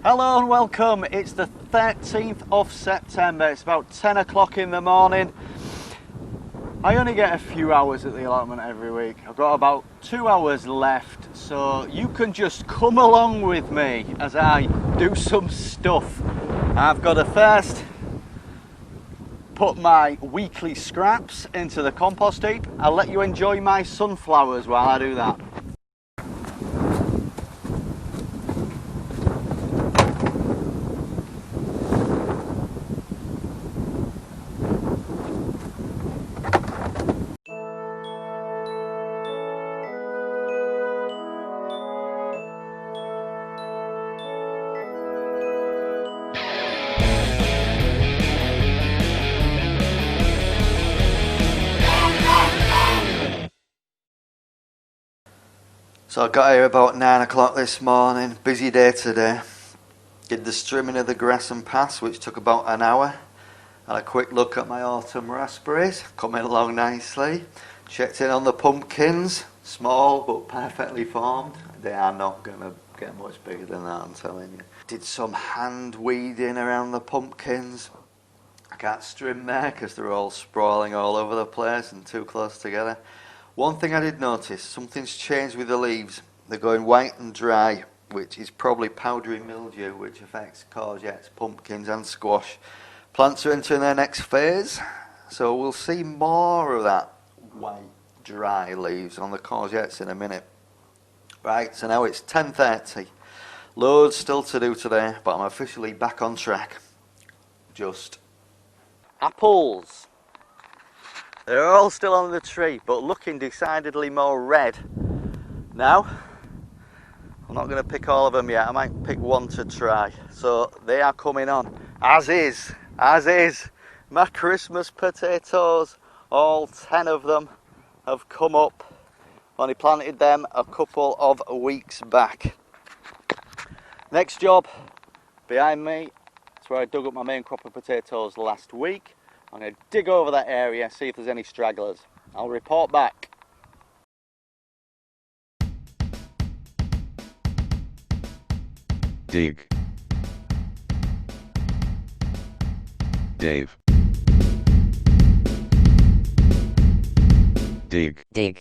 Hello and welcome. It's the 13th of September. It's about 10 o'clock in the morning. I only get a few hours at the allotment every week. I've got about 2 hours left, so you can just come along with me as I do some stuff. I've got to first put my weekly scraps into the compost heap. I'll let you enjoy my sunflowers while I do that. So I got here about 9 o'clock this morning, busy day today. Did the strimming of the grass and paths, which took about an hour. Had a quick look at my autumn raspberries, coming along nicely. Checked in on the pumpkins, small but perfectly formed. They are not going to get much bigger than that, I'm telling you. Did some hand weeding around the pumpkins. I can't strim there because they're all sprawling all over the place and too close together. One thing I did notice, something's changed with the leaves. They're going white and dry, which is probably powdery mildew, which affects courgettes, pumpkins and squash. Plants are entering their next phase, so we'll see more of that white, dry leaves on the courgettes in a minute. Right, so now it's 10:30. Loads still to do today, but I'm officially back on track. Just. Apples. They're all still on the tree, but looking decidedly more red. Now, I'm not going to pick all of them yet. I might pick one to try. So they are coming on, as is my Christmas potatoes. All 10 of them have come up. Only planted them a couple of weeks back. Next job, behind me, that's where I dug up my main crop of potatoes last week. I'm going to dig over that area, see if there's any stragglers. I'll report back. Dig. Dave. Dig. Dig.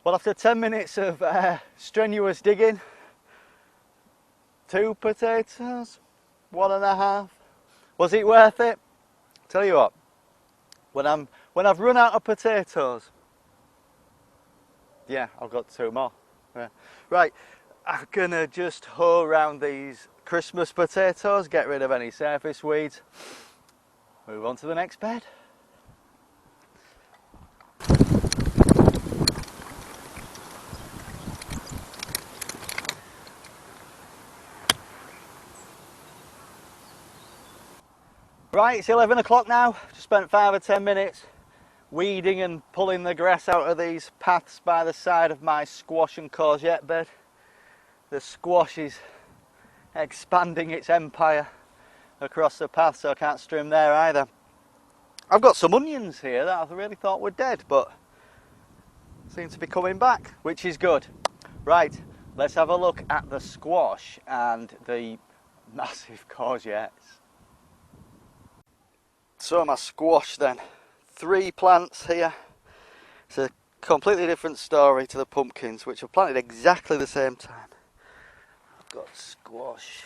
Well, after 10 minutes of strenuous digging, 2 potatoes, 1.5. Was it worth it? Tell you what, when I've run out of potatoes, yeah, I've got 2 more. Yeah. Right, I'm gonna just hoe around these Christmas potatoes, get rid of any surface weeds, move on to the next bed. Right, it's 11 o'clock now. Just spent 5 or 10 minutes weeding and pulling the grass out of these paths by the side of my squash and courgette bed. The squash is expanding its empire across the path, so I can't strim there either. I've got some onions here that I really thought were dead, but seem to be coming back, which is good. Right, let's have a look at the squash and the massive courgettes. So my squash then, 3 plants here. It's a completely different story to the pumpkins, which are planted exactly the same time. I've got squash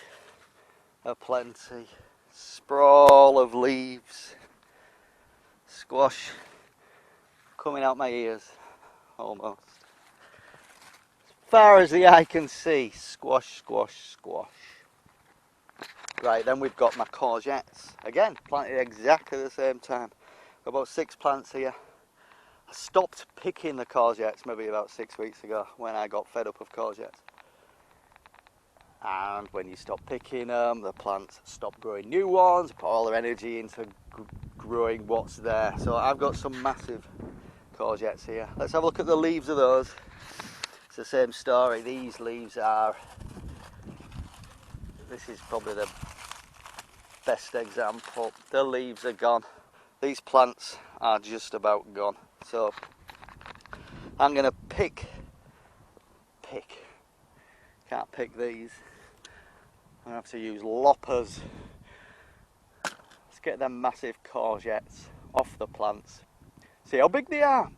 aplenty, sprawl of leaves, squash coming out my ears almost. As far as the eye can see, squash, squash, squash. Right, then we've got my courgettes, again planted exactly the same time. Got about 6 plants here. I stopped picking the courgettes maybe about 6 weeks ago when I got fed up of courgettes. And when you stop picking them, the plants stop growing new ones, put all their energy into growing what's there. So I've got some massive courgettes here. Let's have a look at the leaves of those. It's the same story. These leaves are, this is probably the best example. The leaves are gone. These plants are just about gone. So I'm going to pick Can't pick these. I'm going to have to use loppers. Let's get them massive courgettes off the plants. See how big they are.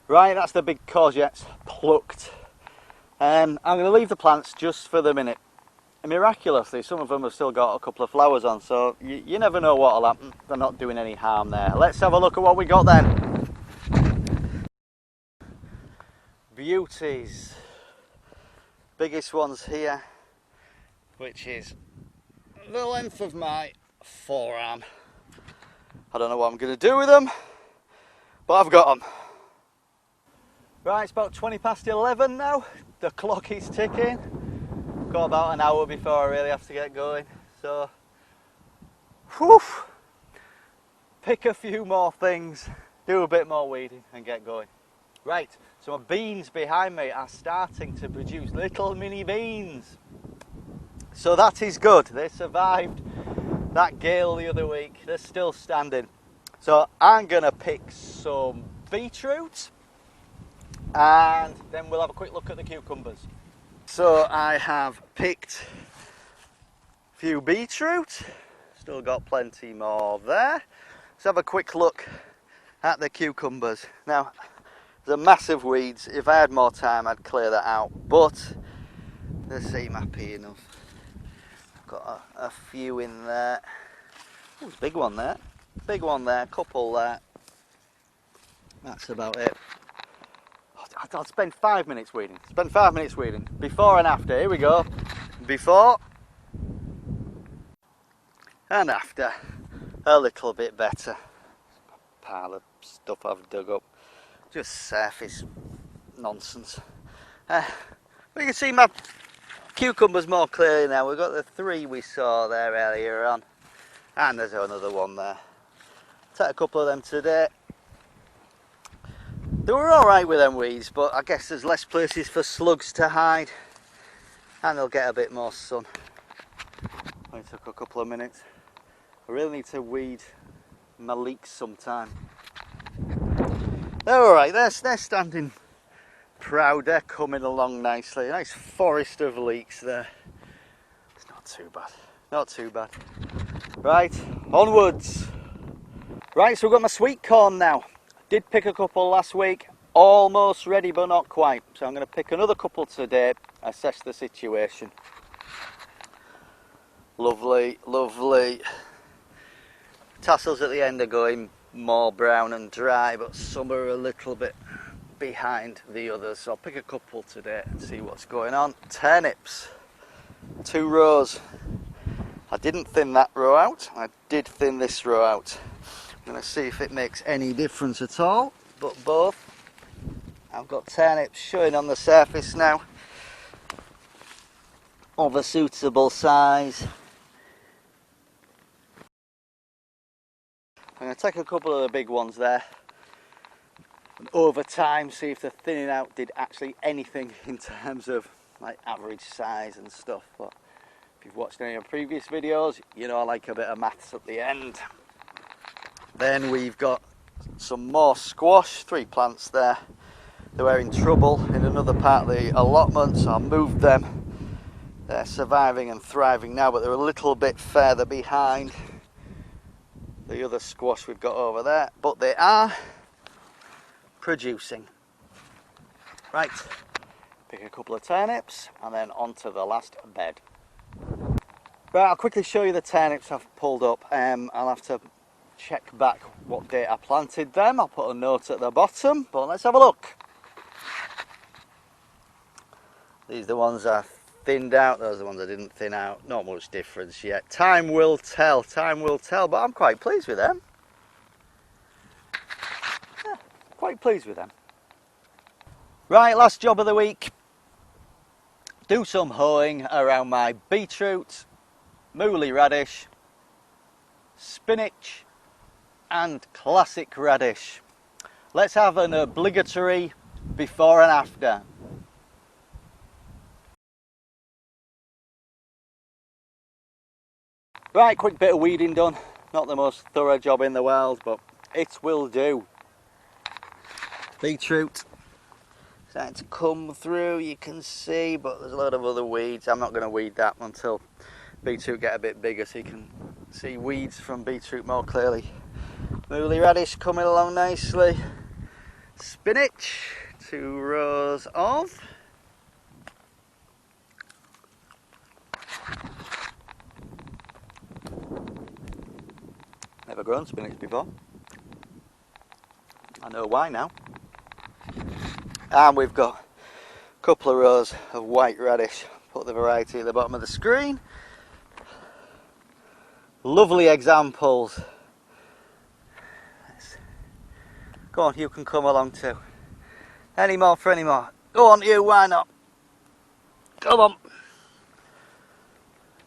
Right, that's the big courgettes plucked. I'm going to leave the plants just for the minute. And miraculously, some of them have still got a couple of flowers on, so you never know what'll happen. They're not doing any harm there. Let's have a look at what we got then. Beauties. Biggest ones here, which is the length of my forearm. I don't know what I'm going to do with them, but I've got them. Right, it's about 20 past 11 now. The clock is ticking. Got about an hour before I really have to get going. So, whew, pick a few more things, do a bit more weeding and get going. Right, so my beans behind me are starting to produce little mini beans. So that is good. They survived that gale the other week. They're still standing. So I'm going to pick some beetroot and then we'll have a quick look at the cucumbers. So I have picked a few beetroot. Still got plenty more there. Let's have a quick look at the cucumbers. Now, they're massive weeds. If I had more time, I'd clear that out, but they seem happy enough. I've got a few in there. Oh, there's a big one there. Big one there, couple there. That's about it. I'll spend 5 minutes weeding. Spend 5 minutes weeding. Before and after. Here we go. Before and after. A little bit better. Pile of stuff I've dug up. Just surface nonsense. But you can see my cucumbers more clearly now. We've got the 3 we saw there earlier on. And there's another one there. Take a couple of them today. They were alright with them weeds, but I guess there's less places for slugs to hide. And they'll get a bit more sun. Only took a couple of minutes. I really need to weed my leeks sometime. They're alright, they're standing proud, they're coming along nicely. Nice forest of leeks there. It's not too bad, not too bad. Right, onwards. Right, so we've got my sweet corn now. Did pick a couple last week, almost ready but not quite. So I'm going to pick another couple today, assess the situation. Lovely, lovely. Tassels at the end are going more brown and dry, but some are a little bit behind the others. So I'll pick a couple today and see what's going on. Turnips, 2 rows. I didn't thin that row out, I did thin this row out. I'm going to see if it makes any difference at all, but both. I've got turnips showing on the surface now of a suitable size. I'm going to take a couple of the big ones there and over time see if the thinning out did actually anything in terms of like average size and stuff. But if you've watched any of previous videos, you know I like a bit of maths at the end. Then we've got some more squash, 3 plants there. They were in trouble in another part of the allotment, so I moved them. They're surviving and thriving now, but they're a little bit further behind the other squash we've got over there. But they are producing. Right, pick a couple of turnips and then onto the last bed. Right, I'll quickly show you the turnips I've pulled up. I'll have to check back what date I planted them. I'll put a note at the bottom, but let's have a look. These are the ones I thinned out, those are the ones I didn't thin out. Not much difference yet. Time will tell, but I'm quite pleased with them. Yeah, quite pleased with them. Right, last job of the week. Do some hoeing around my beetroot, mooly radish, spinach and classic radish. Let's have an obligatory before and after. Right, quick bit of weeding done. Not the most thorough job in the world, but it will do. Beetroot starting to come through, you can see, but there's a lot of other weeds. I'm not going to weed that until beetroot get a bit bigger so you can see weeds from beetroot more clearly. Mooley radish coming along nicely. Spinach, 2 rows of. Never grown spinach before. I know why now. And we've got a couple of rows of white radish. Put the variety at the bottom of the screen. Lovely examples. Go on, you can come along too. Any more for any more? Go on you, why not? Come on.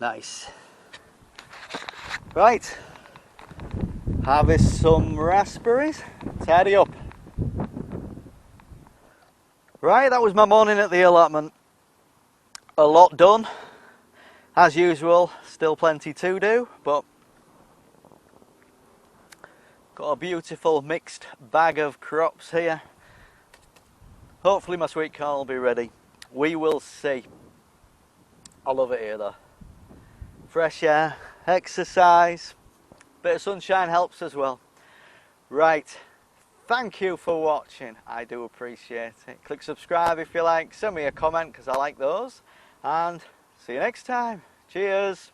Nice. Right. Harvest some raspberries. Tidy up. Right, that was my morning at the allotment. A lot done. As usual, still plenty to do, but got a beautiful mixed bag of crops here. Hopefully my sweet corn will be ready. We will see. I love it here though. Fresh air, exercise, bit of sunshine helps as well. Right, thank you for watching. I do appreciate it. Click subscribe if you like. Send me a comment because I like those. And see you next time. Cheers.